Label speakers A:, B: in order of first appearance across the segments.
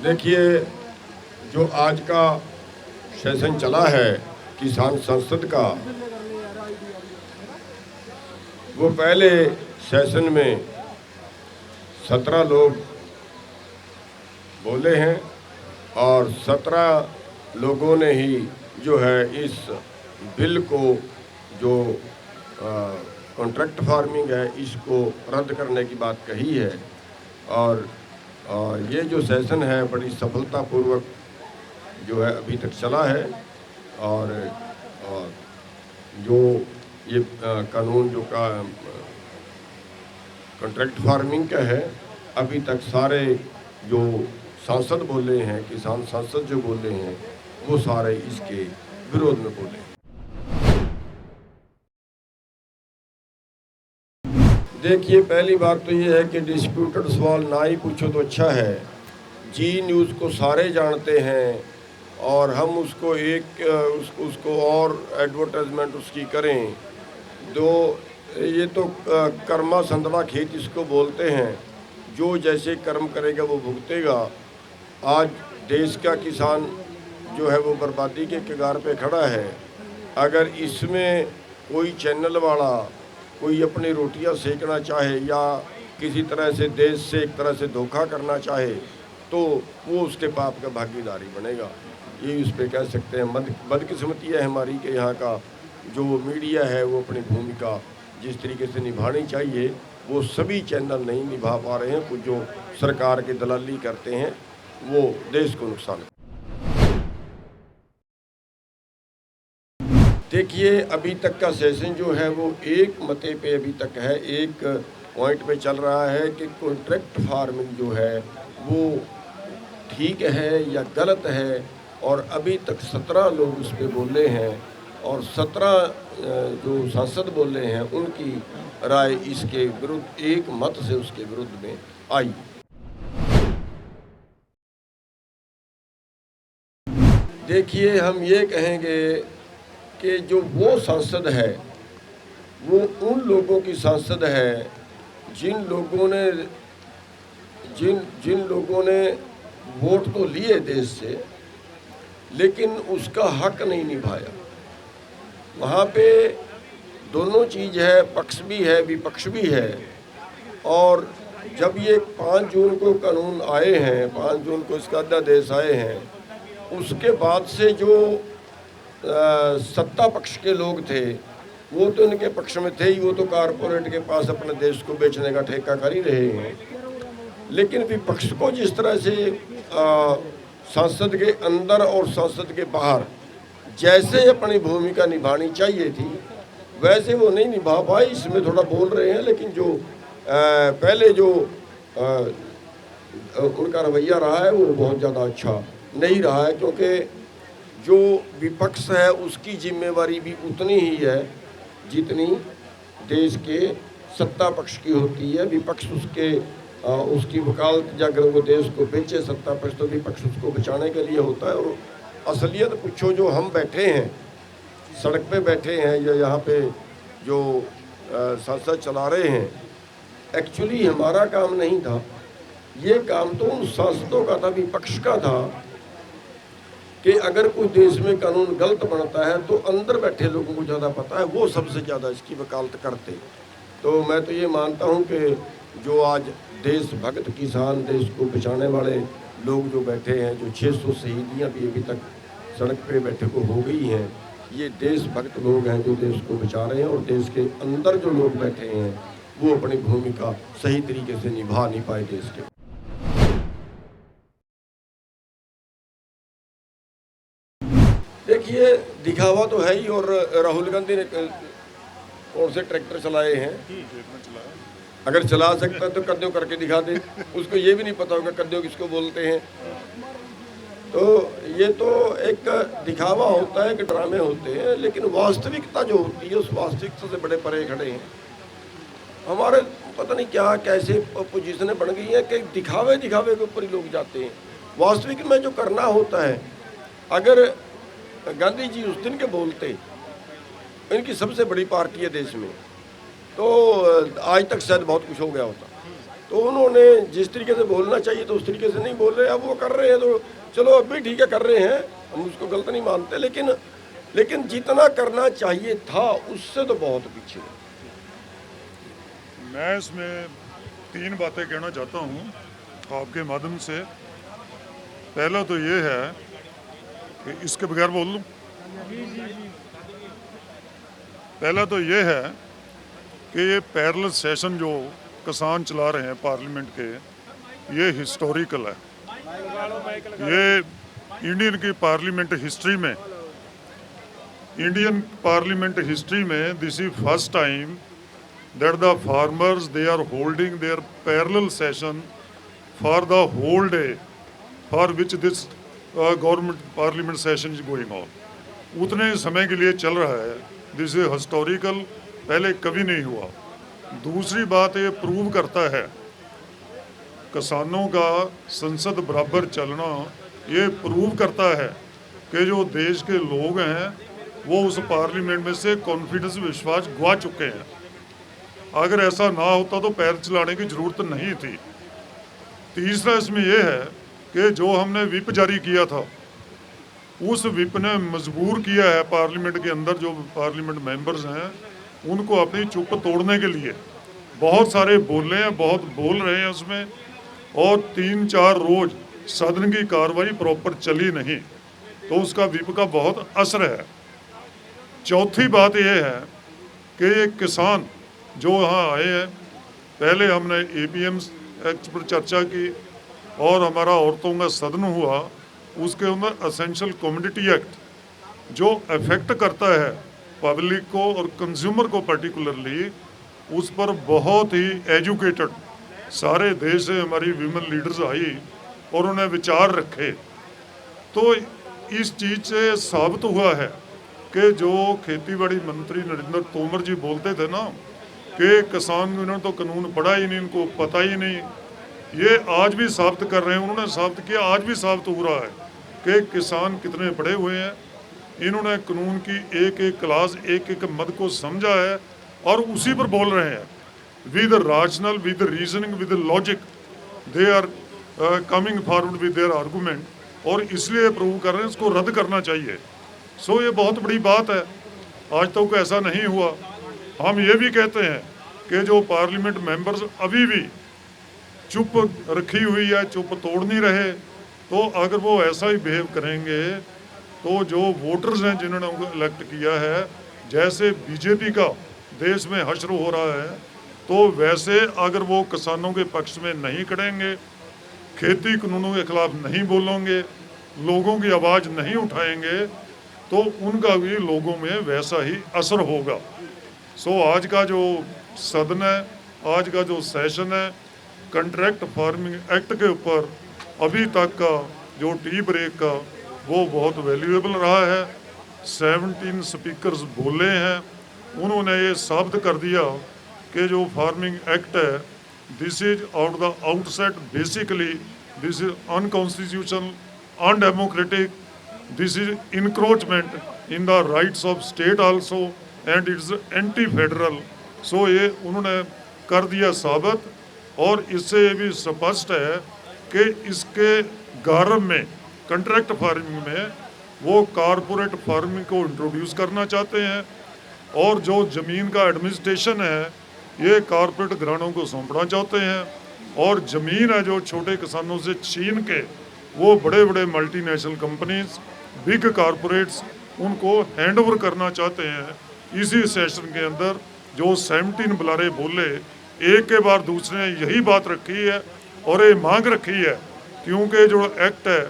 A: देखिए, जो आज का सेशन चला है किसान संसद का, वो पहले सेशन में 17 लोग बोले हैं और 17 लोगों ने ही जो है इस बिल को, जो कॉन्ट्रैक्ट फार्मिंग है, इसको रद्द करने की बात कही है। और ये जो सेशन है बड़ी सफलतापूर्वक जो है अभी तक चला है। और जो ये कानून जो का कॉन्ट्रैक्ट फार्मिंग का है, अभी तक सारे जो सांसद बोले हैं, किसान सांसद जो बोले हैं, वो सारे इसके विरोध में बोले। देखिए, पहली बात तो ये है कि डिस्प्यूटेड सवाल ना ही पूछो तो अच्छा है। जी न्यूज़ को सारे जानते हैं और हम उसको उसको और एडवर्टाइजमेंट उसकी करें। ये तो कर्मा संदड़ा खेत इसको बोलते हैं, जो जैसे कर्म करेगा वो भुगतेगा। आज देश का किसान जो है वो बर्बादी के कगार पे खड़ा है। अगर इसमें कोई चैनल वाला कोई अपनी रोटियां सेकना चाहे या किसी तरह से देश से एक तरह से धोखा करना चाहे, तो वो उसके पाप का भागीदारी बनेगा। ये उस पर कह सकते हैं। बदकिस्मती है हमारी कि यहाँ का जो मीडिया है वो अपनी भूमिका जिस तरीके से निभानी चाहिए वो सभी चैनल नहीं निभा पा रहे हैं। कुछ जो सरकार की दलाली करते हैं वो देश को नुकसान। देखिए, अभी तक का सेशन जो है वो एक मते पे अभी तक है, एक पॉइंट पे चल रहा है कि कॉन्ट्रैक्ट फार्मिंग जो है वो ठीक है या गलत है। और अभी तक 17 लोग उस पर बोले हैं और 17 जो सांसद बोले हैं उनकी राय इसके विरुद्ध एक मत से उसके विरुद्ध में आई। देखिए, हम ये कहेंगे कि जो वो सांसद है वो उन लोगों की सांसद है जिन लोगों ने वोट तो लिए देश से, लेकिन उसका हक नहीं निभाया। वहाँ पे दोनों चीज़ है, पक्ष भी है विपक्ष भी है। और जब ये 5 जून को कानून आए हैं, 5 जून को इसका अध्यादेश आए हैं, उसके बाद से जो सत्ता पक्ष के लोग थे वो तो इनके पक्ष में थे ही। वो तो कारपोरेट के पास अपने देश को बेचने का ठेका कर ही रहे हैं। लेकिन विपक्ष को जिस तरह से संसद के अंदर और संसद के बाहर जैसे अपनी भूमिका निभानी चाहिए थी वैसे वो नहीं निभा पाए। इसमें थोड़ा बोल रहे हैं, लेकिन जो पहले जो उनका रवैया रहा है वो बहुत ज़्यादा अच्छा नहीं रहा है। क्योंकि जो विपक्ष है उसकी जिम्मेवारी भी उतनी ही है जितनी देश के सत्ता पक्ष की होती है। विपक्ष उसकी वकालत या अगर वो देश को बेचे सत्ता पक्ष, तो विपक्ष उसको बचाने के लिए होता है। और असलियत पूछो, जो हम बैठे हैं सड़क पे बैठे हैं या यहाँ पे जो संसद चला रहे हैं, एक्चुअली हमारा काम नहीं था। ये काम तो उन सांसदों का था, विपक्ष का था कि अगर कोई देश में कानून गलत बनता है तो अंदर बैठे लोगों को ज़्यादा पता है, वो सबसे ज़्यादा इसकी वकालत करते। तो मैं तो ये मानता हूँ कि जो आज देशभक्त किसान, देश को बचाने वाले लोग जो बैठे हैं, जो 600 शहीदियाँ भी अभी तक सड़क पे बैठे को हो गई हैं, ये देशभक्त लोग हैं जो देश को बचा रहे हैं। और देश के अंदर जो लोग बैठे हैं वो अपनी भूमिका सही तरीके से निभा नहीं पाए देश के। देखिए, दिखावा तो है ही। और राहुल गांधी ने कौन से ट्रैक्टर चलाए हैं? अगर चला सकता है तो कद्दू करके दिखा दे। उसको ये भी नहीं पता होगा कद्दू किसको बोलते हैं। तो ये तो एक दिखावा होता है कि ड्रामे होते हैं, लेकिन वास्तविकता जो होती है उस वास्तविकता से बड़े परे खड़े हैं। हमारे पता नहीं क्या कैसे पोजीशनें बन गई हैं कि दिखावे के ऊपर ही लोग जाते हैं। वास्तविक में जो करना होता है, अगर गांधी जी उस दिन के बोलते, इनकी सबसे बड़ी पार्टी है देश में, तो आज तक शायद बहुत कुछ हो गया होता। तो उन्होंने जिस तरीके से बोलना चाहिए तो उस तरीके से नहीं बोल रहे। अब वो कर रहे हैं तो चलो अब भी ठीक है, कर रहे हैं, हम उसको गलत नहीं मानते, लेकिन जितना करना चाहिए था उससे तो बहुत पीछे है।
B: मैं इसमें 3 बातें कहना चाहता हूँ आपके माध्यम से। पहला तो ये है कि इसके बगैर बोल लूँ। पहला तो ये है कि ये पैरेलल सेशन जो किसान चला रहे हैं पार्लियामेंट के, ये हिस्टोरिकल है। ये इंडियन की पार्लियामेंट हिस्ट्री में, this is first time that the farmers they are holding their parallel session for the whole day for which this government parliament session is going on. उतने समय के लिए चल रहा है। दिस इज हिस्टोरिकल, पहले कभी नहीं हुआ। दूसरी बात ये प्रूव करता है किसानों का संसद बराबर चलना, ये प्रूव करता है कि जो देश के लोग हैं वो उस पार्लियामेंट में से कॉन्फिडेंस विश्वास गवा चुके हैं। अगर ऐसा ना होता तो पैर चलाने की जरूरत नहीं थी। तीसरा इसमें यह है कि जो हमने विप जारी किया था, उस विप ने मजबूर किया है पार्लियामेंट के अंदर जो पार्लियामेंट मेंबर्स हैं उनको अपनी चुप तोड़ने के लिए। बहुत सारे बोले हैं, बहुत बोल रहे हैं उसमें, और 3-4 रोज सदन की कार्रवाई प्रॉपर चली नहीं, तो उसका विप का बहुत असर है। चौथी बात यह है कि ये किसान जो यहाँ आए हैं, पहले हमने APM एक्ट पर चर्चा की और हमारा औरतों का सदन हुआ, उसके अंदर एसेंशियल कमोडिटी एक्ट जो अफेक्ट करता है पब्लिक को और कंज्यूमर को पर्टिकुलरली, उस पर बहुत ही एजुकेटेड सारे देश से हमारी विमेन लीडर्स आई और उन्हें विचार रखे। तो इस चीज़ से साबित हुआ है कि जो खेतीबाड़ी मंत्री नरेंद्र तोमर जी बोलते थे ना कि किसान इन्होंने तो कानून पढ़ा ही नहीं, इनको पता ही नहीं, ये आज भी साबित कर रहे हैं। उन्होंने साबित किया, आज भी साबित हो रहा है कि किसान कितने पढ़े हुए हैं। इन्होंने कानून की एक एक क्लास, एक एक मद को समझा है और उसी पर बोल रहे हैं with rational, with reasoning, with logic they are coming forward with their argument, और इसलिए प्रूव कर रहे हैं इसको रद्द करना चाहिए। सो ये बहुत बड़ी बात है, आज तक तो ऐसा नहीं हुआ। हम ये भी कहते हैं कि जो पार्लियामेंट मेंबर्स अभी भी चुप रखी हुई है, चुप तोड़ नहीं रहे, तो अगर वो ऐसा ही बिहेव करेंगे तो जो वोटर्स हैं जिन्होंने उनको इलेक्ट किया है, जैसे बीजेपी का देश में हश्र हो रहा है, तो वैसे अगर वो किसानों के पक्ष में नहीं खड़ेंगे, खेती कानूनों के खिलाफ नहीं बोलेंगे, लोगों की आवाज़ नहीं उठाएंगे, तो उनका भी लोगों में वैसा ही असर होगा। सो आज का जो सदन है, आज का जो सेशन है, कंट्रैक्ट फार्मिंग एक्ट के ऊपर अभी तक का जो टी ब्रेक का वो बहुत वैल्यूएबल रहा है। 17 स्पीकर्स बोले हैं, उन्होंने ये साबित कर दिया कि जो फार्मिंग एक्ट है, this is out the outset basically this is unconstitutional, undemocratic, this is encroachment in the rights of state also and it's anti federal. So ये उन्होंने कर दिया साबित, और इससे ये भी स्पष्ट है कि इसके गारब में, कंट्रैक्ट फार्मिंग में, वो कारपोरेट फार्मिंग को इंट्रोड्यूस करना चाहते हैं, और जो ज़मीन का एडमिनिस्ट्रेशन है ये कारपोरेट घरानों को सौंपना चाहते हैं, और ज़मीन है जो छोटे किसानों से छीन के वो बड़े बड़े मल्टीनेशनल कंपनीज, बिग कारपोरेट्स उनको हैंड ओवर करना चाहते हैं। इसी सेशन के अंदर जो 17 बुलारे बोले, एक के बाद दूसरे ने यही बात रखी है और ये मांग रखी है, क्योंकि जो एक्ट है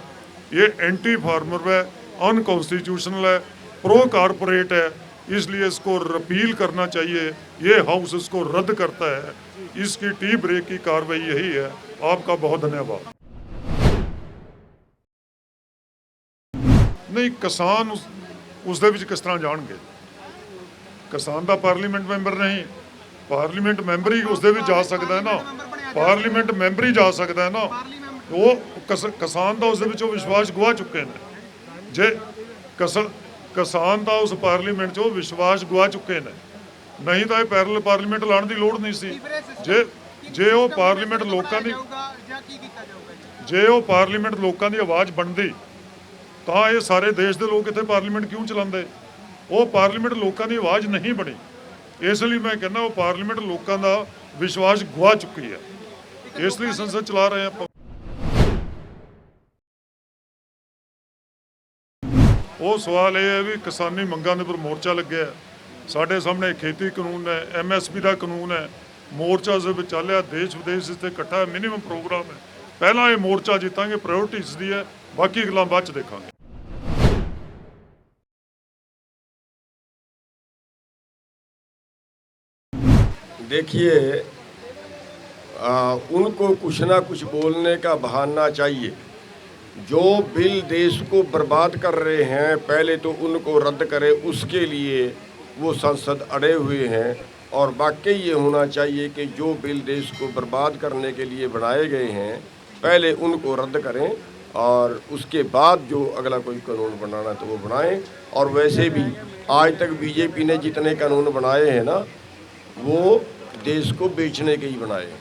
B: ये एंटी फार्मर है, अनकॉन्स्टिट्यूशनल है, प्रो कारपोरेट है, इसलिए इसको रिपील करना चाहिए। ये हाउस इसको रद्द करता है। इसकी टी ब्रेक की कार्रवाई यही है। आपका बहुत धन्यवाद। नहीं, किसान उसਦੇ ਵਿੱਚ किस तरह जाएंगे? किसान ਦਾ पार्लीमेंट मैंबर नहीं, पार्लीमेंट मैंबर ही उसਦੇ ਵਿੱਚ जा सकता है ना, पार्लीमेंट मैंबर ही जा सकता है ना। वो किसान ਦਾ उसਦੇ ਵਿੱਚੋਂ विश्वास गवा चुके हैं। जे किसान ਦਾ उस पार्लीमेंट 'ਚੋਂ विश्वास गवा चुके हैं, नहीं तो ये पैरल पार्लीमेंट लाने की लोड़ नहीं सी। जे ਜੇ ਉਹ ਪਾਰਲੀਮੈਂਟ ਲੋਕਾਂ ਦੀ
C: ਜਾਂ ਕੀ ਕੀਤਾ ਜਾਊਗਾ ਜੀ?
B: ਜੇ ਉਹ ਪਾਰਲੀਮੈਂਟ ਲੋਕਾਂ ਦੀ ਆਵਾਜ਼ ਬਣਦੀ ਤਾਂ ਇਹ ਸਾਰੇ ਦੇਸ਼ ਦੇ ਲੋਕ ਇੱਥੇ ਪਾਰਲੀਮੈਂਟ ਕਿਉਂ ਚਲਾਉਂਦੇ? ਉਹ ਪਾਰਲੀਮੈਂਟ ਲੋਕਾਂ ਦੀ ਆਵਾਜ਼ ਨਹੀਂ ਬਣੀ, ਇਸ ਲਈ ਮੈਂ ਕਹਿੰਦਾ ਉਹ ਪਾਰਲੀਮੈਂਟ ਲੋਕਾਂ ਦਾ ਵਿਸ਼ਵਾਸ ਗੁਆ ਚੁੱਕੀ ਹੈ, ਇਸ ਲਈ ਸੰਸਦ ਚਲਾ ਰਹੇ ਆਪਾਂ। ਉਹ ਸਵਾਲ ਇਹ ਹੈ ਵੀ ਕਿਸਾਨੀ ਮੰਗਾਂ ਦੇ ਉੱਪਰ ਮੋਰਚਾ ਲੱਗਿਆ, ਸਾਡੇ ਸਾਹਮਣੇ ਖੇਤੀ ਕਾਨੂੰਨ ਹੈ, MSP ਦਾ ਕਾਨੂੰਨ ਹੈ, ਮੋਰਚਾ ਦੇ ਵਿੱਚ ਚੱਲਿਆ, ਦੇਸ਼ ਵਿਦੇਸ਼ ਤੇ ਇਕੱਠਾ ਮਿਨੀਮਮ ਪ੍ਰੋਗਰਾਮ ਹੈ। ਪਹਿਲਾਂ ਇਹ ਮੋਰਚਾ ਜਿੱਤਾਂਗੇ, ਪ੍ਰਾਇੋਰਟੀਜ਼ ਦੀ ਹੈ, ਬਾਕੀ ਗੱਲਾਂ ਬਾਅਦ ਚ ਦੇਖਾਂਗੇ।
A: देखिए उनको कुछ ना कुछ बोलने का बहाना चाहिए। जो बिल देश को बर्बाद कर रहे हैं पहले तो उनको रद्द करें, उसके लिए वो संसद अड़े हुए हैं। और वाकई ये होना चाहिए कि जो बिल देश को बर्बाद करने के लिए बनाए गए हैं पहले उनको रद्द करें और उसके बाद जो अगला कोई कानून बनाना तो वो बनाएं। और वैसे भी आज तक बीजेपी ने जितने कानून बनाए हैं ना वो देश को बेचने के ही बनाए हैं।